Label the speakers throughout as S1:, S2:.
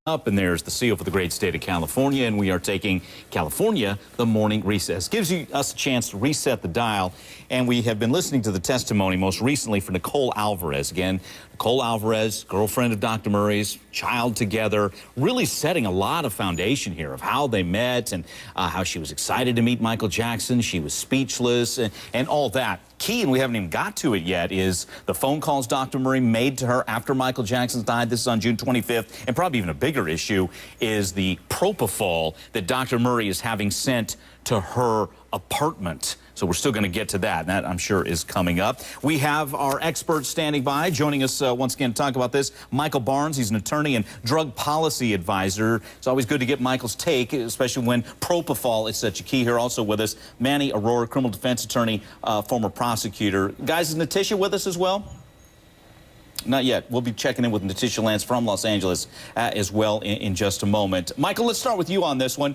S1: up, and there's the seal for the great state of California, and we are taking California the morning recess. Gives us a chance to reset the dial, and we have been listening to the testimony most recently for Nicole Alvarez. Again, Nicole Alvarez, girlfriend of Dr. Murray's, child together, really setting a lot of foundation here of how they met and how she was excited to meet Michael Jackson. She was speechless and all that. Key, and we haven't even got to it yet, is the phone calls Dr. Murray made to her after Michael Jackson died. This is on June 25th. And probably even a bigger issue is the propofol that Dr. Murray is having sent to her apartment. So we're still going to get to that. And that, I'm sure, is coming up. We have our expert standing by, joining us once again to talk about this, Michael Barnes. He's an attorney and drug policy advisor. It's always good to get Michael's take, especially when propofol is such a key. Here also with us, Manny Aurora, criminal defense attorney, former prosecutor. Guys, is Natisha with us as well? Not yet. We'll be checking in with Natisha Lance from Los Angeles as well in just a moment. Michael, let's start with you on this one.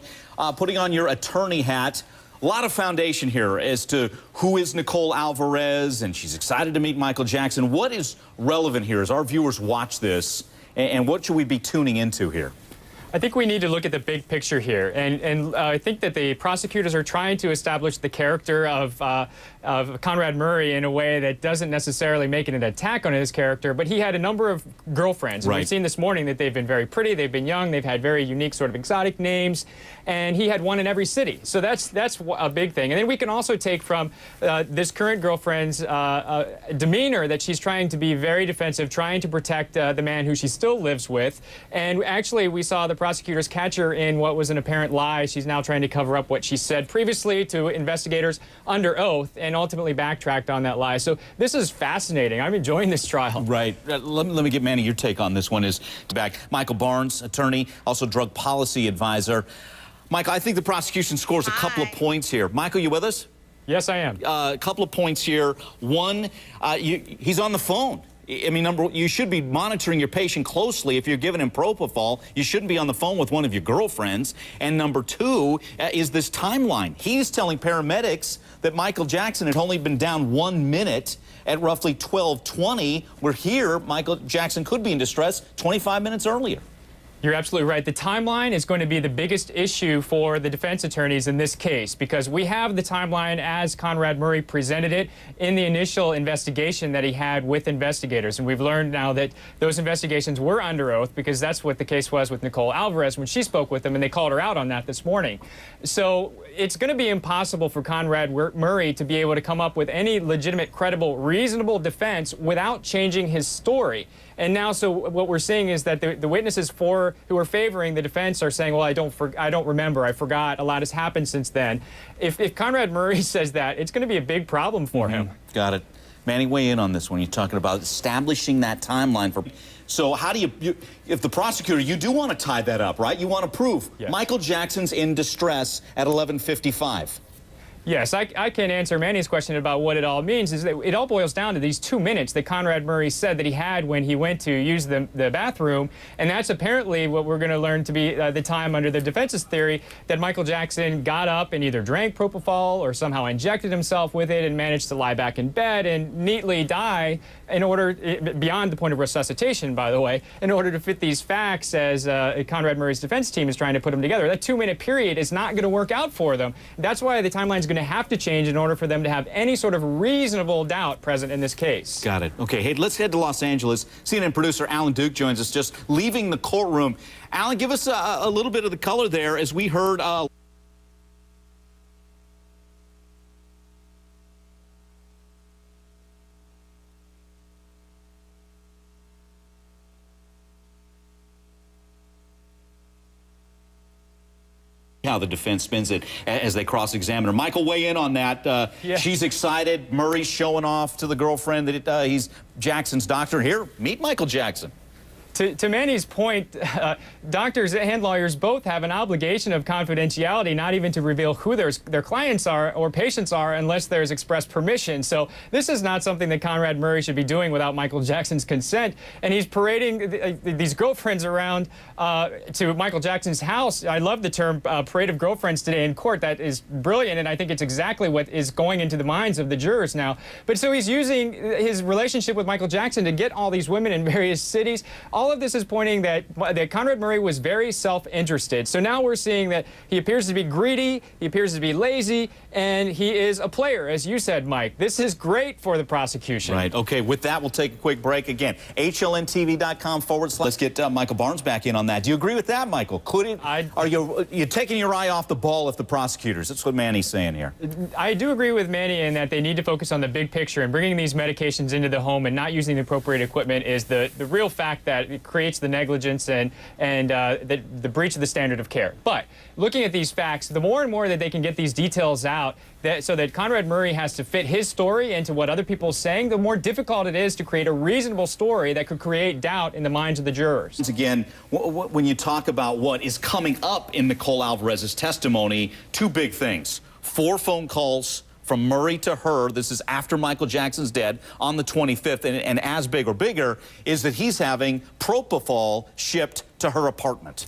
S1: Putting on your attorney hat, a lot of foundation here as to who is Nicole Alvarez, and she's excited to meet Michael Jackson. What is relevant here as our viewers watch this, and what should we be tuning into here?
S2: I think we need to look at the big picture here, and I think that the prosecutors are trying to establish the character of Conrad Murray in a way that doesn't necessarily make it an attack on his character, but he had a number of girlfriends.
S1: Right.
S2: We've seen this morning that they've been very pretty, they've been young, they've had very unique sort of exotic names, and he had one in every city. So that's a big thing. And then we can also take from this current girlfriend's demeanor that she's trying to be very defensive, trying to protect the man who she still lives with. And actually, we saw the prosecutors catch her in what was an apparent lie. She's now trying to cover up what she said previously to investigators under oath and ultimately backtracked on that lie. So this is fascinating. I'm enjoying this trial.
S1: Right. Let me get Manny your take on this one. Is back Michael Barnes, attorney, also drug policy advisor. Michael, I think the prosecution scores a couple of points here. Michael, you with us?
S2: Yes, I am.
S1: A couple of points here. One, he's on the phone. I mean, you should be monitoring your patient closely. If you're giving him propofol, you shouldn't be on the phone with one of your girlfriends. And number two is this timeline. He's telling paramedics that Michael Jackson had only been down 1 minute at roughly 12:20. We're here. Michael Jackson could be in distress 25 minutes earlier.
S2: You're absolutely right. The timeline is going to be the biggest issue for the defense attorneys in this case, because we have the timeline as Conrad Murray presented it in the initial investigation that he had with investigators. And we've learned now that those investigations were under oath, because that's what the case was with Nicole Alvarez when she spoke with them, and they called her out on that this morning. So it's going to be impossible for Conrad Murray to be able to come up with any legitimate, credible, reasonable defense without changing his story. And now, so what we're seeing is that the witnesses who are favoring the defense are saying, well, I don't remember, I forgot, a lot has happened since then. If Conrad Murray says that, it's going to be a big problem for him.
S1: Got it. Manny, weigh in on this one. You're talking about establishing that timeline for. So how do you if the prosecutor, you do want to tie that up, right? You want to prove Michael Jackson's in distress at 11:55.
S2: Yes, I can answer Manny's question about what it all means. Is that it all boils down to these 2 minutes that Conrad Murray said that he had when he went to use the bathroom, and that's apparently what we're going to learn to be the time under the defense's theory that Michael Jackson got up and either drank propofol or somehow injected himself with it and managed to lie back in bed and neatly die in order, beyond the point of resuscitation, by the way, in order to fit these facts as Conrad Murray's defense team is trying to put them together. That 2-minute period is not going to work out for them. That's why the timeline is going to have to change in order for them to have any sort of reasonable doubt present in this case.
S1: Got it. Okay, hey, let's head to Los Angeles. CNN producer Alan Duke joins us, just leaving the courtroom. Alan, give us a little bit of the color there as we heard how the defense spins it as they cross-examine her. Michael, weigh in on that. She's excited. Murray's showing off to the girlfriend that he's Jackson's doctor. Here, meet Michael Jackson.
S2: To Manny's point, doctors and lawyers both have an obligation of confidentiality, not even to reveal who their clients are or patients are unless there's express permission. So this is not something that Conrad Murray should be doing without Michael Jackson's consent. And he's parading these girlfriends around to Michael Jackson's house. I love the term parade of girlfriends today in court. That is brilliant, and I think it's exactly what is going into the minds of the jurors now. But so he's using his relationship with Michael Jackson to get all these women in various cities. all of this is pointing that Conrad Murray was very self-interested. So now we're seeing that he appears to be greedy, he appears to be lazy, and he is a player, as you said, Mike. This is great for the prosecution.
S1: Right. Okay. With that, we'll take a quick break again. HLNTV.com/. Let's get Michael Barnes back in on that. Do you agree with that, Michael? Could it? Are you taking your eye off the ball if the prosecutors? That's what Manny's saying here.
S2: I do agree with Manny in that they need to focus on the big picture, and bringing these medications into the home and not using the appropriate equipment is the real fact that it creates the negligence and the breach of the standard of care. But looking at these facts, the more and more that they can get these details out, so that Conrad Murray has to fit his story into what other people are saying, the more difficult it is to create a reasonable story that could create doubt in the minds of the jurors.
S1: Once again, when you talk about what is coming up in Nicole Alvarez's testimony, two big things. 4 phone calls from Murray to her. This is after Michael Jackson's dead on the 25th. And as big or bigger is that he's having propofol shipped to her apartment.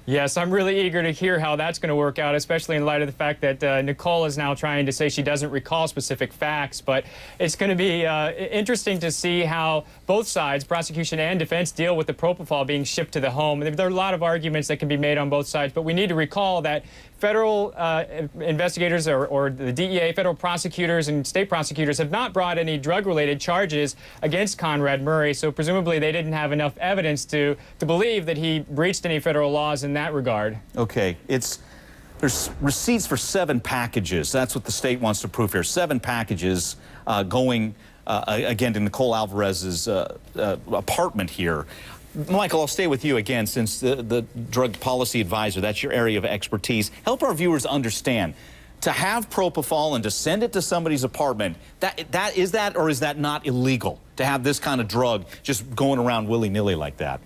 S2: Yes, I'm really eager to hear how that's going to work out, especially in light of the fact that Nicole is now trying to say she doesn't recall specific facts. But it's going to be interesting to see how both sides, prosecution and defense, deal with the propofol being shipped to the home. There are a lot of arguments that can be made on both sides, but we need to recall that federal investigators or the DEA, federal prosecutors and state prosecutors have not brought any drug-related charges against Conrad Murray, so presumably they didn't have enough evidence to believe that he breached any federal laws in that regard.
S1: Okay, there's receipts for 7 packages. That's what the state wants to prove here. 7 packages going again to Nicole Alvarez's apartment here. Michael, I'll stay with you again since the drug policy advisor, that's your area of expertise. Help our viewers understand. To have propofol and to send it to somebody's apartment, is that or is that not illegal to have this kind of drug just going around willy-nilly like that?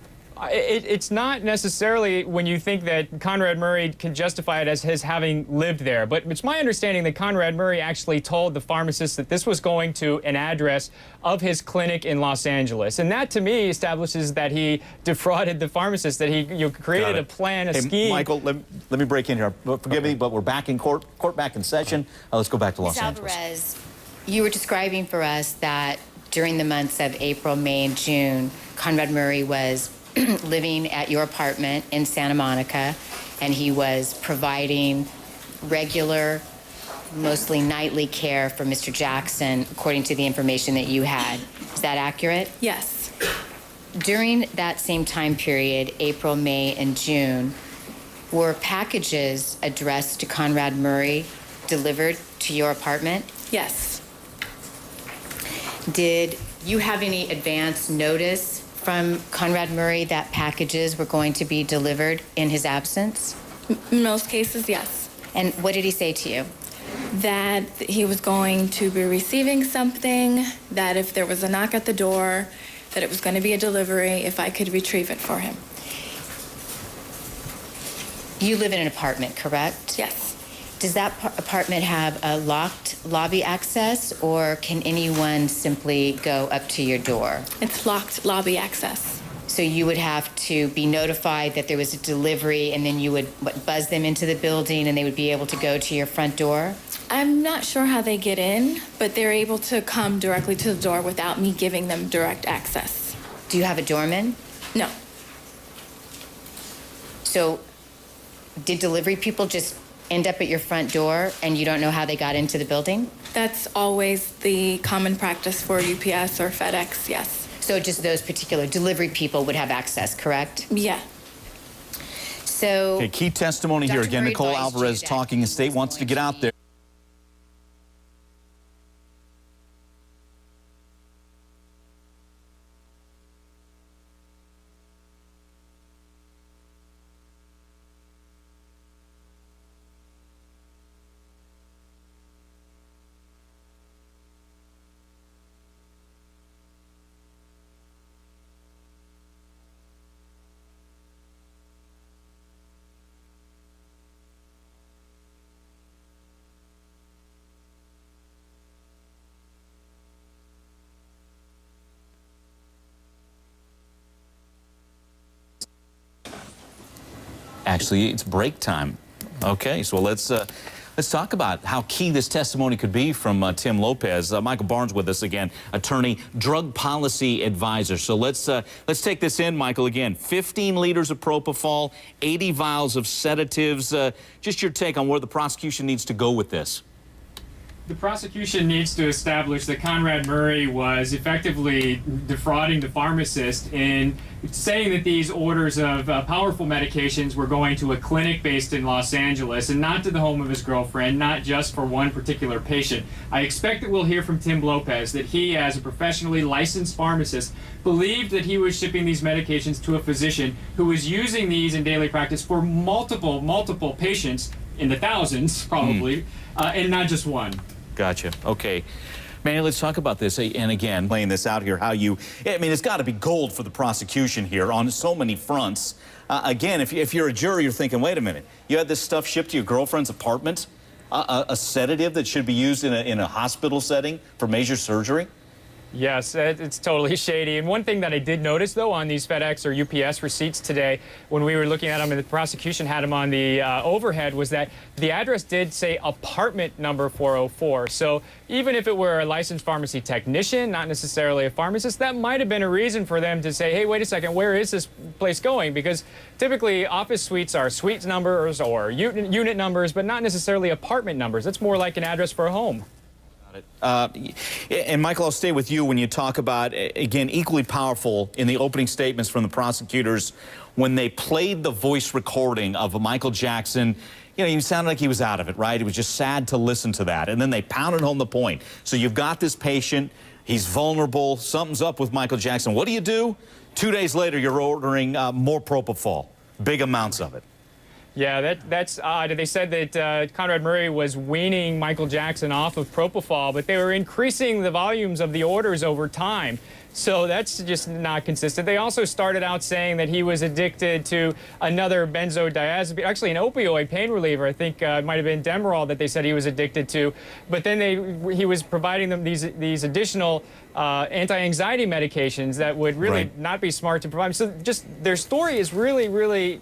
S2: It's not necessarily when you think that Conrad Murray can justify it as his having lived there, but it's my understanding that Conrad Murray actually told the pharmacist that this was going to an address of his clinic in Los Angeles. And that, to me, establishes that he defrauded the pharmacist, that he created a plan, a scheme.
S1: Michael, let me break in here. Forgive me, but we're back in court back in session. Let's go back to Los Angeles.
S3: Alvarez, you were describing for us that during the months of April, May, and June, Conrad Murray was living at your apartment in Santa Monica, and he was providing regular, mostly nightly care for Mr. Jackson, according to the information that you had. Is that accurate?
S4: Yes.
S3: During that same time period, April, May, and June, were packages addressed to Conrad Murray delivered to your apartment?
S4: Yes.
S3: Did you have any advance notice from Conrad Murray that packages were going to be delivered in his absence?
S4: In most cases, yes.
S3: And what did he say to you?
S4: That he was going to be receiving something, that if there was a knock at the door, that it was going to be a delivery, if I could retrieve it for him.
S3: You live in an apartment, correct?
S4: Yes.
S3: Does that apartment have a locked lobby access, or can anyone simply go up to your door?
S4: It's locked lobby access.
S3: So you would have to be notified that there was a delivery, and then you would buzz them into the building, and they would be able to go to your front door?
S4: I'm not sure how they get in, but they're able to come directly to the door without me giving them direct access.
S3: Do you have a doorman?
S4: No.
S3: So did delivery people just end up at your front door and you don't know how they got into the building?
S4: That's always the common practice for UPS or FedEx, yes.
S3: So just those particular delivery people would have access, correct?
S4: Yeah.
S3: So
S1: okay, key testimony here
S3: Dr.
S1: again.
S3: Murray
S1: Nicole
S3: advised
S1: Alvarez
S3: you that
S1: talking. The state wants to get out there. Actually, it's break time. Okay, so let's Let's talk about how key this testimony could be from Tim Lopez. Michael Barnes with us again, attorney, drug policy advisor. So let's take this in, Michael. Again, 15 liters of propofol, 80 vials of sedatives. Just your take on where the prosecution needs to go with this.
S2: The prosecution needs to establish that Conrad Murray was effectively defrauding the pharmacist in saying that these orders of powerful medications were going to a clinic based in Los Angeles and not to the home of his girlfriend, not just for one particular patient. I expect that we'll hear from Tim Lopez that he, as a professionally licensed pharmacist, believed that he was shipping these medications to a physician who was using these in daily practice for multiple patients, in the thousands probably, and not just one.
S1: Gotcha. Okay. Manny, let's talk about this. And again, laying this out here, I mean, it's got to be gold for the prosecution here on so many fronts. Again, if you're a jury, you're thinking, wait a minute, you had this stuff shipped to your girlfriend's apartment, a sedative that should be used in a hospital setting for major surgery?
S2: Yes, it's totally shady. And one thing that I did notice, though, on these FedEx or UPS receipts today, when we were looking at them and the prosecution had them on the overhead, was that the address did say apartment number 404. So even if it were a licensed pharmacy technician, not necessarily a pharmacist, that might have been a reason for them to say, hey, wait a second, where is this place going? Because typically office suites are suite numbers or unit numbers, but not necessarily apartment numbers. That's more like an address for a home.
S1: And Michael, I'll stay with you when you talk about, again, equally powerful in the opening statements from the prosecutors when they played the voice recording of Michael Jackson. You know, he sounded like he was out of it, right? It was just sad to listen to that. And then they pounded home the point. So you've got this patient, he's vulnerable, something's up with Michael Jackson. What do? 2 days later, you're ordering more propofol, big amounts of it.
S2: Yeah, that's odd. They said that Conrad Murray was weaning Michael Jackson off of propofol, but they were increasing the volumes of the orders over time. So that's just not consistent. They also started out saying that he was addicted to another benzodiazepine, actually an opioid pain reliever. I think it might have been Demerol that they said he was addicted to. But then he was providing them these additional anti-anxiety medications that would really not be smart to provide. So just their story is really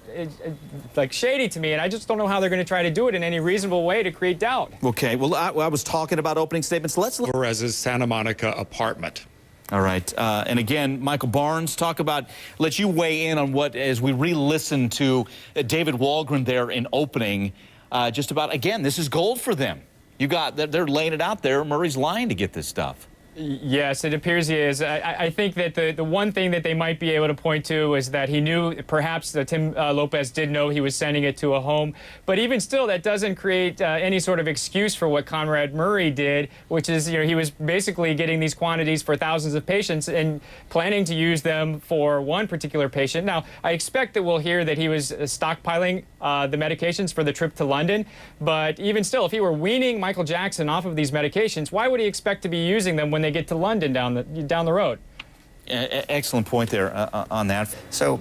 S2: like shady to me, and I just don't know how they're going to try to do it in any reasonable way to create doubt.
S1: Okay, well, I was talking about opening statements. Let's look.
S5: Alvarez's Santa Monica apartment.
S1: All right. And again, Michael Barnes, let you weigh in on what, as we re-listen to David Walgren there in opening, just about, again, this is gold for them. They're laying it out there. Murray's lying to get this stuff.
S2: Yes, it appears he is. I think that the one thing that they might be able to point to is that he knew, perhaps Tim Lopez did know he was sending it to a home. But even still, that doesn't create any sort of excuse for what Conrad Murray did, which is, you know, he was basically getting these quantities for thousands of patients and planning to use them for one particular patient. Now, I expect that we'll hear that he was stockpiling the medications for the trip to London. But even still, if he were weaning Michael Jackson off of these medications, why would he expect to be using them when they get to London down the road?
S1: Excellent point there on that.
S6: So,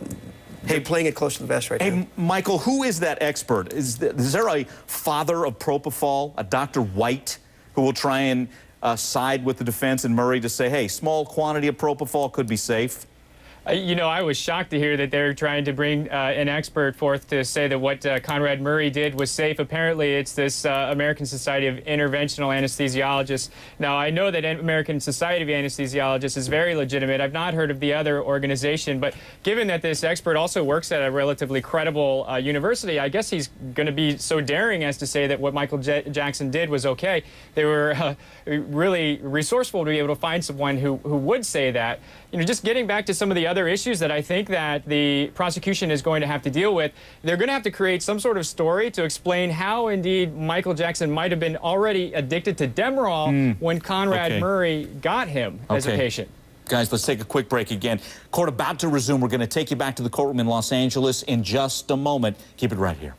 S6: hey, playing it close to the vest right now.
S1: Hey, Michael, who is that expert? Is there a father of propofol, a Dr. White, who will try and side with the defense and Murray to say, hey, small quantity of propofol could be safe?
S2: You know, I was shocked to hear that they're trying to bring an expert forth to say that what Conrad Murray did was safe. Apparently, it's this American Society of Interventional Anesthesiologists. Now, I know that American Society of Anesthesiologists is very legitimate. I've not heard of the other organization, but given that this expert also works at a relatively credible university, I guess he's going to be so daring as to say that what Michael Jackson did was okay. They were really resourceful to be able to find someone who would say that. You know, just getting back to some of the other issues that I think that the prosecution is going to have to deal with, they're going to have to create some sort of story to explain how indeed Michael Jackson might have been already addicted to Demerol when Conrad Murray got him as a patient.
S1: Guys, let's take a quick break again. Court about to resume. We're going to take you back to the courtroom in Los Angeles in just a moment. Keep it right here.